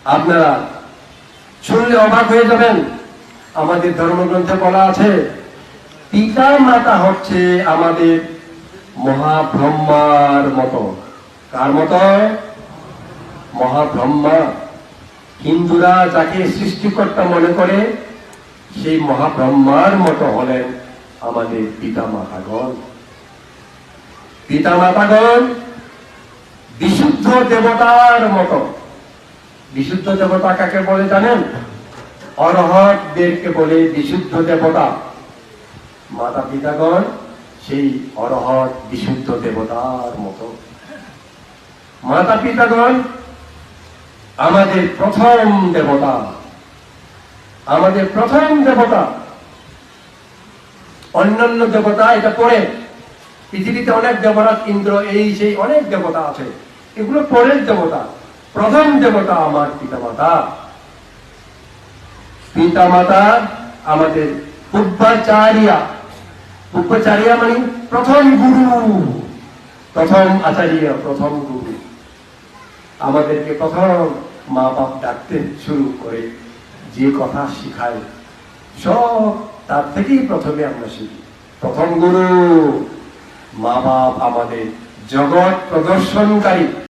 আপনারা শুনলে অবাক হয়ে যাবেন। আমাদের ধর্মগ্রন্থে বলা আছে পিতা মাতা হচ্ছে আমাদের মহাব্রহ্মার মতো। কার মতো? মহাব্রহ্মা। হিন্দুরা যাকে সৃষ্টিকর্তা মনে করে সেই মহাব্রহ্মার মতো হলেন আমাদের পিতা মাতাগণ। পিতা মাতাগণ বিশুদ্ধ দেবতার মতো। বিশুদ্ধ দেবতা কাকে বলে জানেন? অরহতদেরকে বলে বিশুদ্ধ দেবতা। মাতা পিতাগণ সেই অরহত বিশুদ্ধ দেবতার মতো। মাতা পিতাগণ আমাদের প্রথম দেবতা, আমাদের প্রথম দেবতা। অন্যান্য দেবতা এটা পরে, পৃথিবীতে অনেক দেবরাজ, ইন্দ্র, এই সেই অনেক দেবতা আছে, এগুলো পরের দেবতা। প্রথম দেবতা আমার পিতামাতা। পিতামাতা আমাদের পূর্বাচার্যা। পূর্বাচার্যা মানে প্রথম গুরু, প্রথম আচার্য, প্রথম গুরু। আমাদেরকে প্রথম মা বাপ ডাকতে শুরু করে যে কথা শিখায় সব তার থেকেই প্রথমে আমরা শিখি। প্রথম গুরু মা বাপ আমাদের জগৎ প্রদর্শনকারী।